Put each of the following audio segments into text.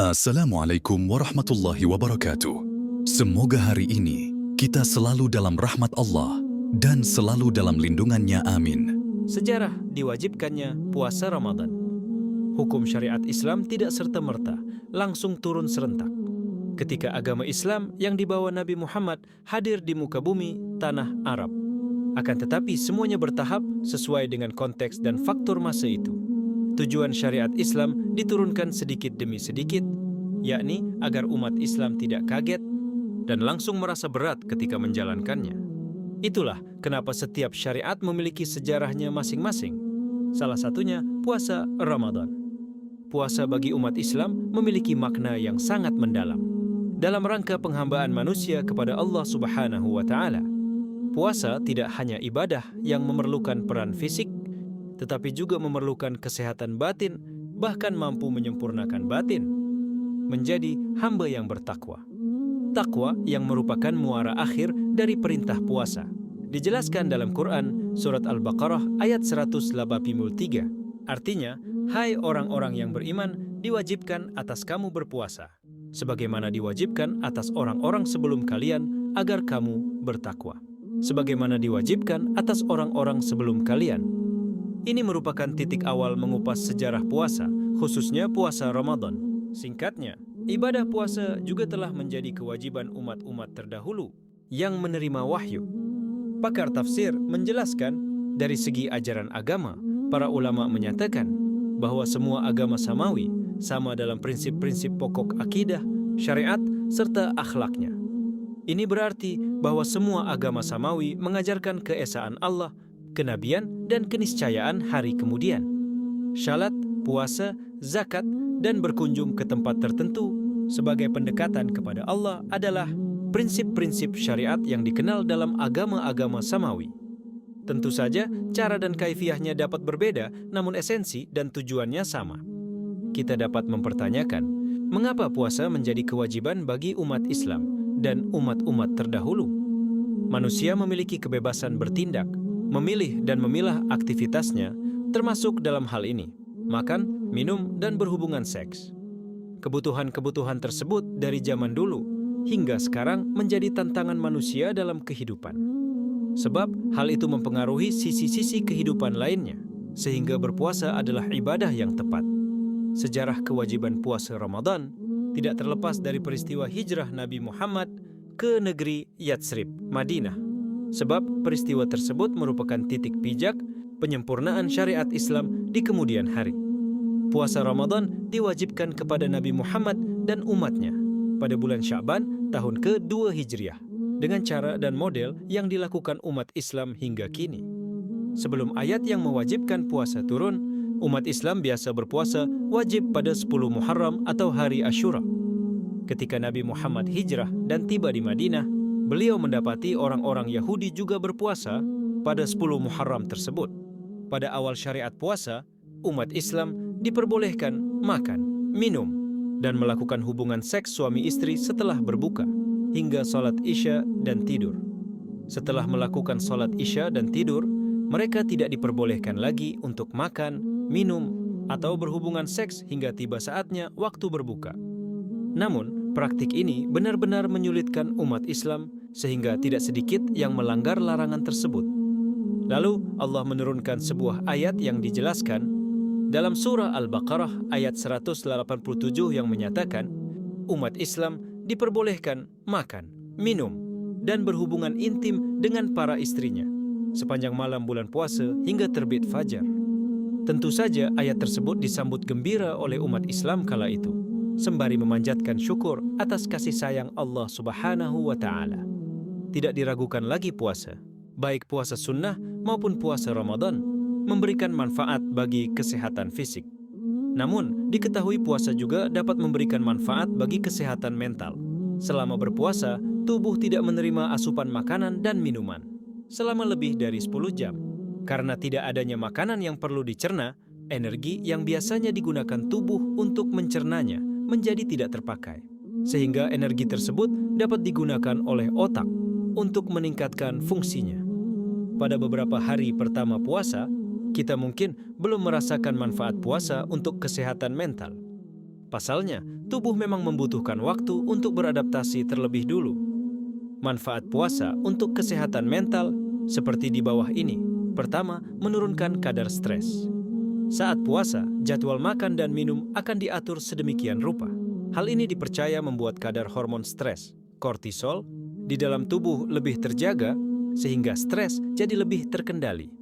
Assalamualaikum warahmatullahi wabarakatuh. Semoga hari ini kita selalu dalam rahmat Allah dan selalu dalam lindungannya, amin. Sejarah diwajibkannya puasa Ramadan. Hukum syariat Islam tidak serta-merta langsung turun serentak. Ketika agama Islam yang dibawa Nabi Muhammad hadir di muka bumi tanah Arab. Akan tetapi semuanya bertahap sesuai dengan konteks dan faktor masa itu. Tujuan syariat Islam diturunkan sedikit demi sedikit, yakni agar umat Islam tidak kaget dan langsung merasa berat ketika menjalankannya. Itulah kenapa setiap syariat memiliki sejarahnya masing-masing. Salah satunya puasa Ramadan. Puasa bagi umat Islam memiliki makna yang sangat mendalam dalam rangka penghambaan manusia kepada Allah Subhanahu wa Ta'ala. Puasa tidak hanya ibadah yang memerlukan peran fisik, tetapi juga memerlukan kesehatan batin, bahkan mampu menyempurnakan batin, menjadi hamba yang bertakwa. Takwa yang merupakan muara akhir dari perintah puasa. Dijelaskan dalam Quran, surat Al-Baqarah ayat 183. Artinya, hai orang-orang yang beriman, diwajibkan atas kamu berpuasa, sebagaimana diwajibkan atas orang-orang sebelum kalian agar kamu bertakwa. Sebagaimana diwajibkan atas orang-orang sebelum kalian. Ini merupakan titik awal mengupas sejarah puasa, khususnya puasa Ramadan. Singkatnya, ibadah puasa juga telah menjadi kewajiban umat-umat terdahulu yang menerima wahyu. Pakar tafsir menjelaskan, dari segi ajaran agama, para ulama menyatakan bahwa semua agama samawi sama dalam prinsip-prinsip pokok akidah, syariat, serta akhlaknya. Ini berarti bahwa semua agama samawi mengajarkan keesaan Allah, kenabian, dan keniscayaan hari kemudian. Syalat, puasa, zakat, dan berkunjung ke tempat tertentu sebagai pendekatan kepada Allah adalah prinsip-prinsip syariat yang dikenal dalam agama-agama samawi. Tentu saja, cara dan kaifiyahnya dapat berbeda, namun esensi dan tujuannya sama. Kita dapat mempertanyakan, mengapa puasa menjadi kewajiban bagi umat Islam dan umat-umat terdahulu? Manusia memiliki kebebasan bertindak, memilih dan memilah aktivitasnya, termasuk dalam hal ini, makan, minum, dan berhubungan seks. Kebutuhan-kebutuhan tersebut dari zaman dulu hingga sekarang menjadi tantangan manusia dalam kehidupan. Sebab hal itu mempengaruhi sisi-sisi kehidupan lainnya, sehingga berpuasa adalah ibadah yang tepat. Sejarah kewajiban puasa Ramadan tidak terlepas dari peristiwa hijrah Nabi Muhammad ke negeri Yatsrib, Madinah. Sebab peristiwa tersebut merupakan titik pijak penyempurnaan syariat Islam di kemudian hari. Puasa Ramadan diwajibkan kepada Nabi Muhammad dan umatnya pada bulan Sya'ban tahun ke-2 Hijriah dengan cara dan model yang dilakukan umat Islam hingga kini. Sebelum ayat yang mewajibkan puasa turun, umat Islam biasa berpuasa wajib pada 10 Muharram atau hari Asyura. Ketika Nabi Muhammad hijrah dan tiba di Madinah, beliau mendapati orang-orang Yahudi juga berpuasa pada 10 Muharram tersebut. Pada awal syariat puasa, umat Islam diperbolehkan makan, minum, dan melakukan hubungan seks suami istri setelah berbuka, hingga sholat Isya dan tidur. Setelah melakukan sholat Isya dan tidur, mereka tidak diperbolehkan lagi untuk makan, minum, atau berhubungan seks hingga tiba saatnya waktu berbuka. Namun, praktik ini benar-benar menyulitkan umat Islam sehingga tidak sedikit yang melanggar larangan tersebut. Lalu Allah menurunkan sebuah ayat yang dijelaskan dalam surah Al-Baqarah ayat 187 yang menyatakan umat Islam diperbolehkan makan, minum, dan berhubungan intim dengan para istrinya sepanjang malam bulan puasa hingga terbit fajar. Tentu saja ayat tersebut disambut gembira oleh umat Islam kala itu, sembari memanjatkan syukur atas kasih sayang Allah Subhanahu wa Ta'ala. Tidak diragukan lagi puasa, baik puasa sunnah maupun puasa Ramadan, memberikan manfaat bagi kesehatan fisik. Namun, diketahui puasa juga dapat memberikan manfaat bagi kesehatan mental. Selama berpuasa, tubuh tidak menerima asupan makanan dan minuman selama lebih dari 10 jam. Karena tidak adanya makanan yang perlu dicerna, energi yang biasanya digunakan tubuh untuk mencernanya menjadi tidak terpakai. Sehingga energi tersebut dapat digunakan oleh otak untuk meningkatkan fungsinya. Pada beberapa hari pertama puasa, kita mungkin belum merasakan manfaat puasa untuk kesehatan mental. Pasalnya, tubuh memang membutuhkan waktu untuk beradaptasi terlebih dulu. Manfaat puasa untuk kesehatan mental seperti di bawah ini. Pertama, menurunkan kadar stres. Saat puasa, jadwal makan dan minum akan diatur sedemikian rupa. Hal ini dipercaya membuat kadar hormon stres, kortisol, di dalam tubuh lebih terjaga sehingga stres jadi lebih terkendali.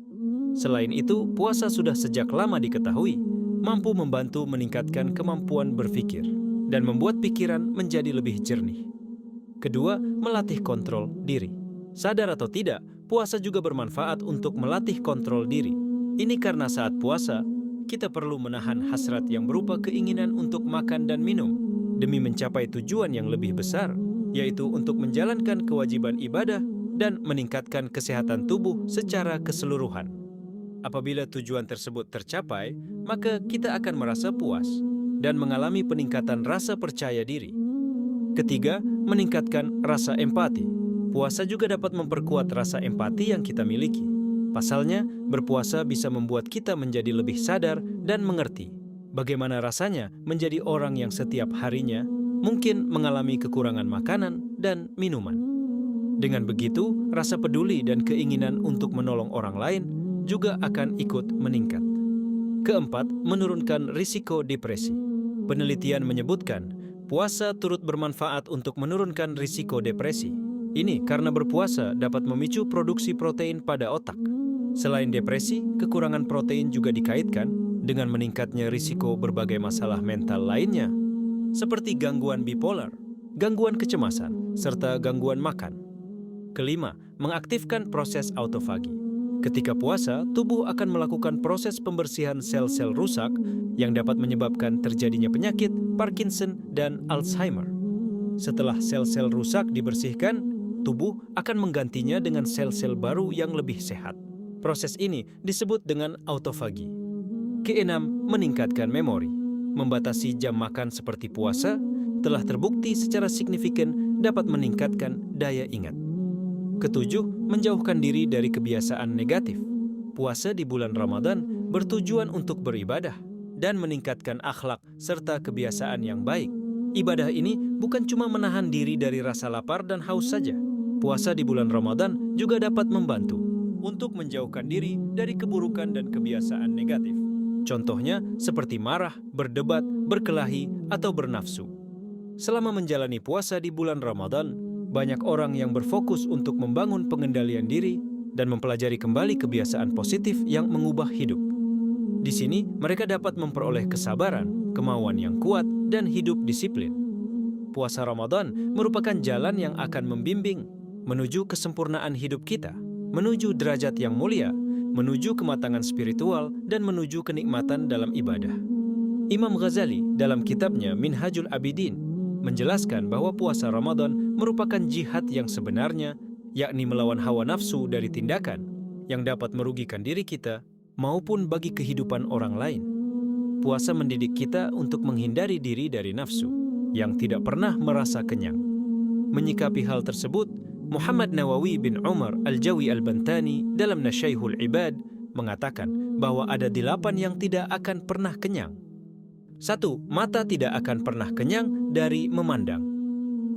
Selain itu, puasa sudah sejak lama diketahui mampu membantu meningkatkan kemampuan berpikir dan membuat pikiran menjadi lebih jernih. Kedua, melatih kontrol diri. Sadar atau tidak, puasa juga bermanfaat untuk melatih kontrol diri. Ini karena saat puasa, kita perlu menahan hasrat yang berupa keinginan untuk makan dan minum demi mencapai tujuan yang lebih besar, yaitu untuk menjalankan kewajiban ibadah dan meningkatkan kesehatan tubuh secara keseluruhan. Apabila tujuan tersebut tercapai, maka kita akan merasa puas dan mengalami peningkatan rasa percaya diri. Ketiga, meningkatkan rasa empati. Puasa juga dapat memperkuat rasa empati yang kita miliki. Pasalnya, berpuasa bisa membuat kita menjadi lebih sadar dan mengerti bagaimana rasanya menjadi orang yang setiap harinya mungkin mengalami kekurangan makanan dan minuman. Dengan begitu, rasa peduli dan keinginan untuk menolong orang lain juga akan ikut meningkat. Keempat, menurunkan risiko depresi. Penelitian menyebutkan, puasa turut bermanfaat untuk menurunkan risiko depresi. Ini karena berpuasa dapat memicu produksi protein pada otak. Selain depresi, kekurangan protein juga dikaitkan dengan meningkatnya risiko berbagai masalah mental lainnya, seperti gangguan bipolar, gangguan kecemasan, serta gangguan makan. Kelima, mengaktifkan proses autofagi. Ketika puasa, tubuh akan melakukan proses pembersihan sel-sel rusak yang dapat menyebabkan terjadinya penyakit Parkinson dan Alzheimer. Setelah sel-sel rusak dibersihkan, tubuh akan menggantinya dengan sel-sel baru yang lebih sehat. Proses ini disebut dengan autofagi. Keenam, meningkatkan memori. Membatasi jam makan seperti puasa telah terbukti secara signifikan dapat meningkatkan daya ingat. Ketujuh, menjauhkan diri dari kebiasaan negatif. Puasa di bulan Ramadan bertujuan untuk beribadah dan meningkatkan akhlak serta kebiasaan yang baik. Ibadah ini bukan cuma menahan diri dari rasa lapar dan haus saja. Puasa di bulan Ramadan juga dapat membantu untuk menjauhkan diri dari keburukan dan kebiasaan negatif. Contohnya seperti marah, berdebat, berkelahi, atau bernafsu. Selama menjalani puasa di bulan Ramadan, banyak orang yang berfokus untuk membangun pengendalian diri dan mempelajari kembali kebiasaan positif yang mengubah hidup. Di sini, mereka dapat memperoleh kesabaran, kemauan yang kuat, dan hidup disiplin. Puasa Ramadan merupakan jalan yang akan membimbing menuju kesempurnaan hidup kita, menuju derajat yang mulia, menuju kematangan spiritual, dan menuju kenikmatan dalam ibadah. Imam Ghazali dalam kitabnya Minhajul Abidin menjelaskan bahwa puasa Ramadan merupakan jihad yang sebenarnya, yakni melawan hawa nafsu dari tindakan yang dapat merugikan diri kita maupun bagi kehidupan orang lain. Puasa mendidik kita untuk menghindari diri dari nafsu yang tidak pernah merasa kenyang. Menyikapi hal tersebut, Muhammad Nawawi bin Umar Al-Jawi Al-Bantani dalam Nasyaihul Ibad mengatakan bahwa ada 8 yang tidak akan pernah kenyang. 1. Mata tidak akan pernah kenyang dari memandang.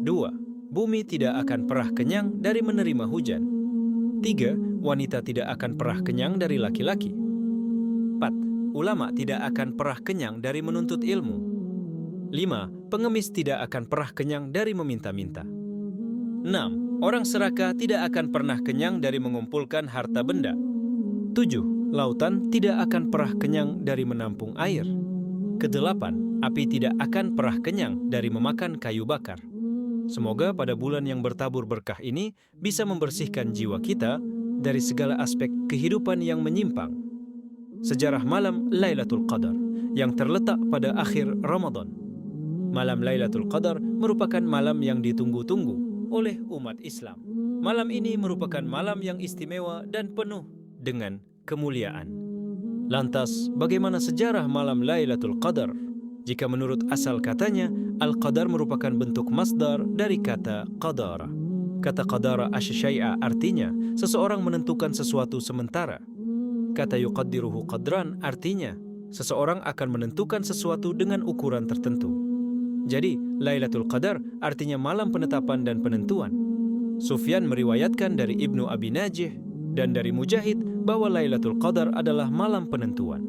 2. Bumi tidak akan pernah kenyang dari menerima hujan. 3. Wanita tidak akan pernah kenyang dari laki-laki. 4. Ulama tidak akan pernah kenyang dari menuntut ilmu. 5. Pengemis tidak akan pernah kenyang dari meminta-minta. 6. Orang serakah tidak akan pernah kenyang dari mengumpulkan harta benda. 7. Lautan tidak akan pernah kenyang dari menampung air. Kedelapan, api tidak akan pernah kenyang dari memakan kayu bakar. Semoga pada bulan yang bertabur berkah ini bisa membersihkan jiwa kita dari segala aspek kehidupan yang menyimpang. Sejarah malam Lailatul Qadar yang terletak pada akhir Ramadan. Malam Lailatul Qadar merupakan malam yang ditunggu-tunggu oleh umat Islam. Malam ini merupakan malam yang istimewa dan penuh dengan kemuliaan. Lantas, bagaimana sejarah malam Lailatul Qadar? Jika menurut asal katanya, Al-Qadar merupakan bentuk masdar dari kata qadara. Kata qadara asy-syai'a artinya seseorang menentukan sesuatu sementara. Kata yuqaddiruhu qadran artinya seseorang akan menentukan sesuatu dengan ukuran tertentu. Jadi, Lailatul Qadar artinya malam penetapan dan penentuan. Sufyan meriwayatkan dari Ibnu Abi Najih dan dari Mujahid bahwa Lailatul Qadar adalah malam penentuan.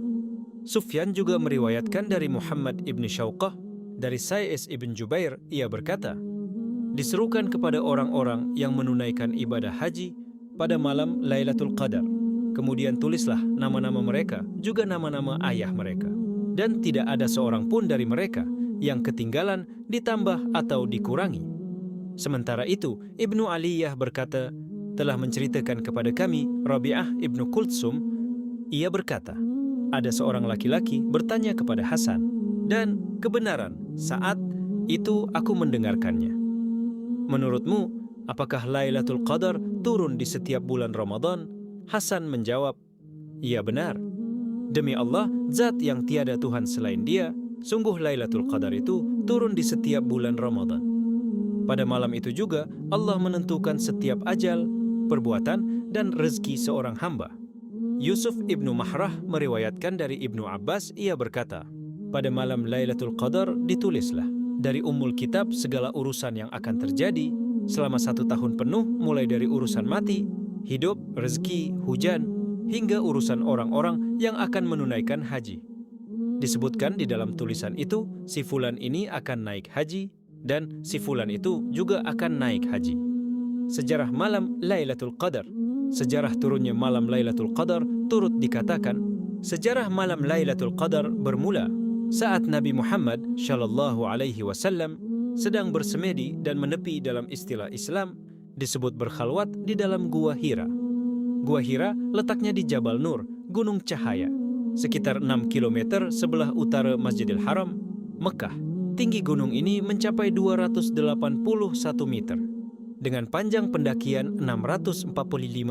Sufyan juga meriwayatkan dari Muhammad ibn Syauqah, dari Sa'is ibn Jubair, ia berkata, diserukan kepada orang-orang yang menunaikan ibadah haji pada malam Lailatul Qadar. Kemudian tulislah nama-nama mereka, juga nama-nama ayah mereka. Dan tidak ada seorang pun dari mereka yang ketinggalan, ditambah atau dikurangi. Sementara itu, Ibnu Aliyah berkata, telah menceritakan kepada kami Rabi'ah ibnu Kultsum, ia berkata, ada seorang laki-laki bertanya kepada Hasan, dan kebenaran saat itu aku mendengarkannya. Menurutmu, apakah Lailatul Qadar turun di setiap bulan Ramadan? Hasan menjawab, iya benar. Demi Allah, zat yang tiada Tuhan selain Dia, sungguh Lailatul Qadar itu turun di setiap bulan Ramadan. Pada malam itu juga Allah menentukan setiap ajal, perbuatan, dan rezeki seorang hamba. Yusuf ibnu Mahrah meriwayatkan dari Ibnu Abbas, ia berkata, pada malam Lailatul Qadar ditulislah dari Ummul Kitab segala urusan yang akan terjadi selama 1 tahun penuh, mulai dari urusan mati, hidup, rezeki, hujan, hingga urusan orang-orang yang akan menunaikan haji. Disebutkan di dalam tulisan itu, si fulan ini akan naik haji, dan si fulan itu juga akan naik haji. Sejarah malam Lailatul Qadar. Sejarah turunnya malam Lailatul Qadar turut dikatakan, sejarah malam Lailatul Qadar bermula saat Nabi Muhammad sallallahu alaihi wasallam sedang bersemedi dan menepi dalam istilah Islam disebut berkhalwat di dalam Gua Hira. Gua Hira letaknya di Jabal Nur, Gunung Cahaya, sekitar 6 km sebelah utara Masjidil Haram, Mekah. Tinggi gunung ini mencapai 281 meter, dengan panjang pendakian 645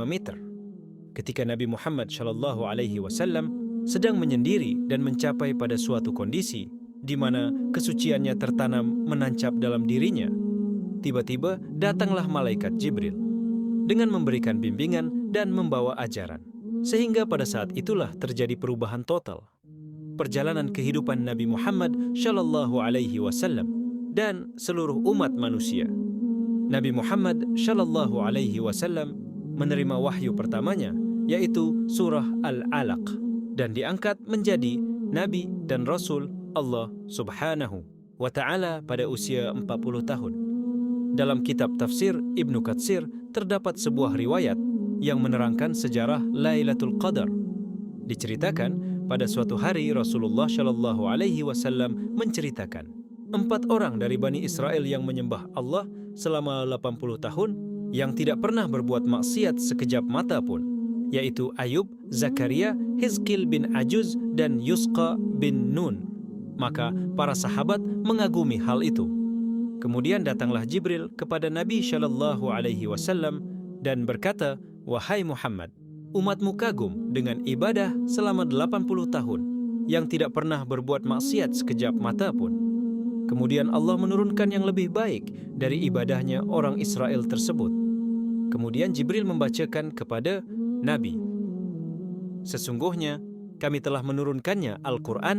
meter. Ketika Nabi Muhammad sallallahu alaihi wasallam sedang menyendiri dan mencapai pada suatu kondisi di mana kesuciannya tertanam menancap dalam dirinya, tiba-tiba datanglah malaikat Jibril dengan memberikan bimbingan dan membawa ajaran. Sehingga pada saat itulah terjadi perubahan total. Perjalanan kehidupan Nabi Muhammad sallallahu alaihi wasallam dan seluruh umat manusia. Nabi Muhammad sallallahu alaihi wasallam menerima wahyu pertamanya, yaitu surah Al-Alaq, dan diangkat menjadi nabi dan rasul Allah Subhanahu wa taala pada usia 40 tahun. Dalam kitab tafsir Ibnu Katsir terdapat sebuah riwayat yang menerangkan sejarah Lailatul Qadar. Diceritakan pada suatu hari Rasulullah Shallallahu Alaihi Wasallam menceritakan 4 orang dari Bani Israel yang menyembah Allah selama 80 tahun yang tidak pernah berbuat maksiat sekejap mata pun, yaitu Ayub, Zakaria, Hizkil bin Ajuz, dan Yusqa bin Nun. Maka para sahabat mengagumi hal itu. Kemudian datanglah Jibril kepada Nabi Shallallahu Alaihi Wasallam dan berkata, wahai Muhammad, umatmu kagum dengan ibadah selama 80 tahun yang tidak pernah berbuat maksiat sekejap mata pun. Kemudian Allah menurunkan yang lebih baik dari ibadahnya orang Israel tersebut. Kemudian Jibril membacakan kepada Nabi, sesungguhnya kami telah menurunkannya Al-Quran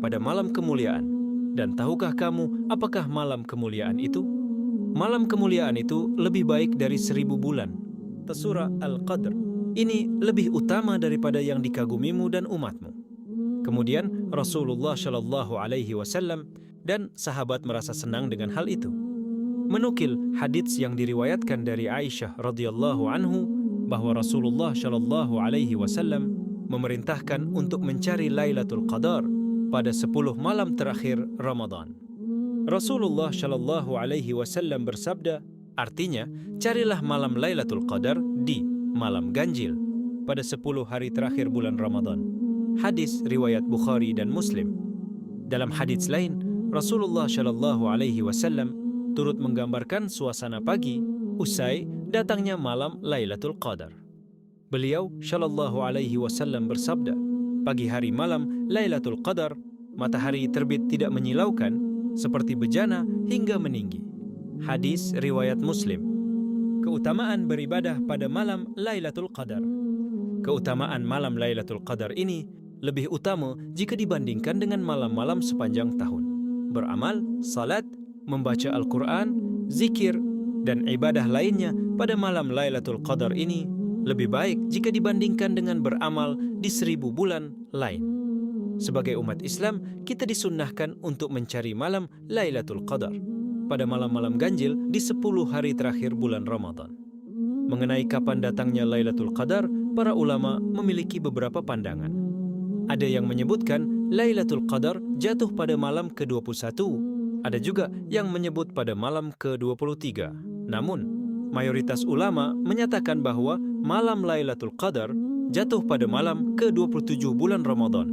pada malam kemuliaan. Dan tahukah kamu apakah malam kemuliaan itu? Malam kemuliaan itu lebih baik dari 1000 bulan. Surah Al-Qadr ini lebih utama daripada yang dikagumimu dan umatmu. Kemudian Rasulullah Shallallahu Alaihi Wasallam dan sahabat merasa senang dengan hal itu. Menukil hadits yang diriwayatkan dari Aisyah radhiyallahu anhu bahwa Rasulullah Shallallahu Alaihi Wasallam memerintahkan untuk mencari Lailatul Qadar pada 10 malam terakhir Ramadan. Rasulullah Shallallahu Alaihi Wasallam bersabda, artinya carilah malam Lailatul Qadar di malam ganjil pada 10 hari terakhir bulan Ramadan. Hadis riwayat Bukhari dan Muslim. Dalam hadis lain, Rasulullah Shallallahu Alaihi Wasallam turut menggambarkan suasana pagi usai datangnya malam Lailatul Qadar. Beliau Shallallahu Alaihi Wasallam bersabda, pagi hari malam Lailatul Qadar, matahari terbit tidak menyilaukan seperti bejana hingga meninggi. Hadis riwayat Muslim. Keutamaan beribadah pada malam Lailatul Qadar. Keutamaan malam Lailatul Qadar ini lebih utama jika dibandingkan dengan malam-malam sepanjang tahun. beramal, salat, membaca Al-Quran, zikir, dan ibadah lainnya pada malam Lailatul Qadar ini lebih baik jika dibandingkan dengan beramal di 1000 bulan lain. Sebagai umat Islam, kita disunnahkan untuk mencari malam Lailatul Qadar pada malam-malam ganjil di 10 hari terakhir bulan Ramadan. Mengenai kapan datangnya Lailatul Qadar, para ulama memiliki beberapa pandangan. Ada yang menyebutkan Lailatul Qadar jatuh pada malam ke-21. Ada juga yang menyebut pada malam ke-23. Namun, mayoritas ulama menyatakan bahwa malam Lailatul Qadar jatuh pada malam ke-27 bulan Ramadan.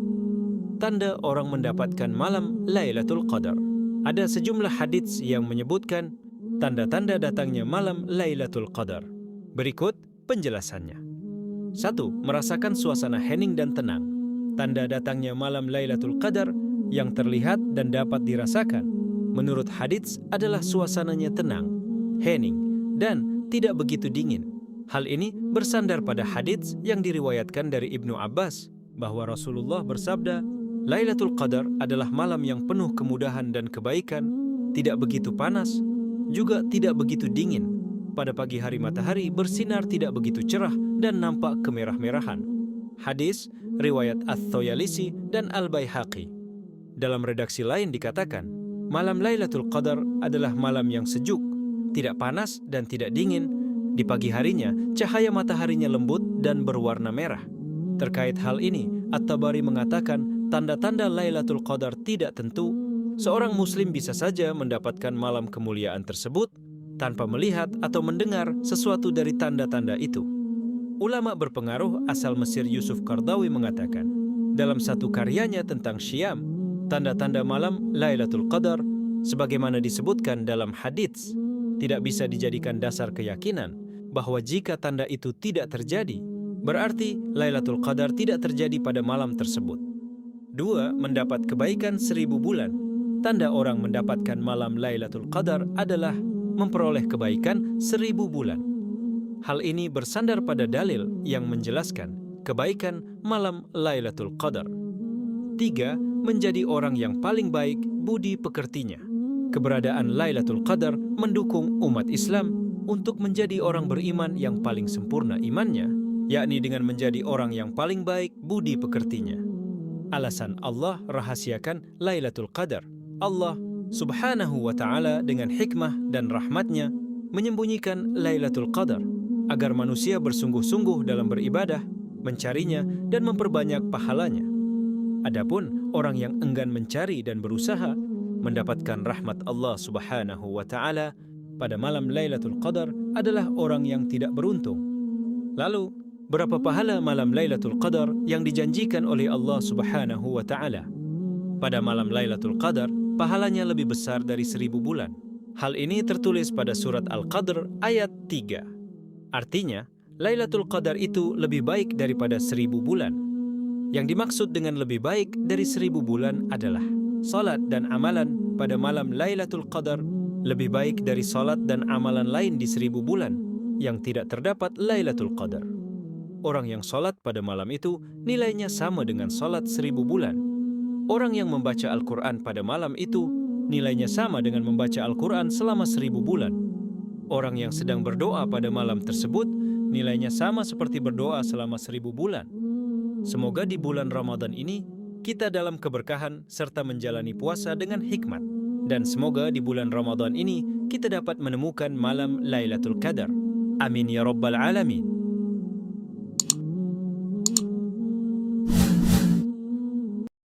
Tanda orang mendapatkan malam Lailatul Qadar. Ada sejumlah hadits yang menyebutkan tanda-tanda datangnya malam Lailatul Qadar. Berikut penjelasannya. 1. Merasakan suasana hening dan tenang. Tanda datangnya malam Lailatul Qadar yang terlihat dan dapat dirasakan menurut hadits adalah suasananya tenang, hening, dan tidak begitu dingin. Hal ini bersandar pada hadits yang diriwayatkan dari Ibnu Abbas bahwa Rasulullah bersabda, Lailatul Qadar adalah malam yang penuh kemudahan dan kebaikan, tidak begitu panas, juga tidak begitu dingin. Pada pagi hari matahari bersinar tidak begitu cerah dan nampak kemerah-merahan. Hadis riwayat Ats-Tsayalisi dan Al-Baihaqi. Dalam redaksi lain dikatakan, malam Lailatul Qadar adalah malam yang sejuk, tidak panas dan tidak dingin. Di pagi harinya, cahaya mataharinya lembut dan berwarna merah. Terkait hal ini, At-Tabari mengatakan tanda-tanda Lailatul Qadar tidak tentu. Seorang muslim bisa saja mendapatkan malam kemuliaan tersebut tanpa melihat atau mendengar sesuatu dari tanda-tanda itu. Ulama berpengaruh asal Mesir Yusuf Qaradawi mengatakan, dalam satu karyanya tentang Syam, tanda-tanda malam Lailatul Qadar, sebagaimana disebutkan dalam hadits, tidak bisa dijadikan dasar keyakinan bahwa jika tanda itu tidak terjadi, berarti Lailatul Qadar tidak terjadi pada malam tersebut. 2. Mendapat kebaikan 1000 bulan. Tanda orang mendapatkan malam Lailatul Qadar adalah memperoleh kebaikan 1000 bulan. Hal ini bersandar pada dalil yang menjelaskan kebaikan malam Lailatul Qadar. 3. Menjadi orang yang paling baik budi pekertinya. Keberadaan Lailatul Qadar mendukung umat Islam untuk menjadi orang beriman yang paling sempurna imannya, yakni dengan menjadi orang yang paling baik budi pekertinya. Alasan Allah rahasiakan Lailatul Qadar. Allah Subhanahu wa ta'ala dengan hikmah dan rahmatnya menyembunyikan Lailatul Qadar agar manusia bersungguh-sungguh dalam beribadah, mencarinya dan memperbanyak pahalanya. Adapun orang yang enggan mencari dan berusaha mendapatkan rahmat Allah Subhanahu wa ta'ala pada malam Lailatul Qadar adalah orang yang tidak beruntung. Lalu, berapa pahala malam Lailatul Qadar yang dijanjikan oleh Allah Subhanahu wa ta'ala? Pada malam Lailatul Qadar, pahalanya lebih besar dari 1000 bulan. Hal ini tertulis pada surat Al-Qadr ayat 3. Artinya, Lailatul Qadar itu lebih baik daripada 1000 bulan. Yang dimaksud dengan lebih baik dari 1000 bulan adalah salat dan amalan pada malam Lailatul Qadar lebih baik dari salat dan amalan lain di 1000 bulan yang tidak terdapat Lailatul Qadar. Orang yang salat pada malam itu nilainya sama dengan salat 1000 bulan. Orang yang membaca Al-Quran pada malam itu nilainya sama dengan membaca Al-Quran selama 1000 bulan. Orang yang sedang berdoa pada malam tersebut nilainya sama seperti berdoa selama 1000 bulan. Semoga di bulan Ramadan ini kita dalam keberkahan serta menjalani puasa dengan hikmat. Dan semoga di bulan Ramadan ini kita dapat menemukan malam Lailatul Qadar. Amin ya Rabbal Alamin.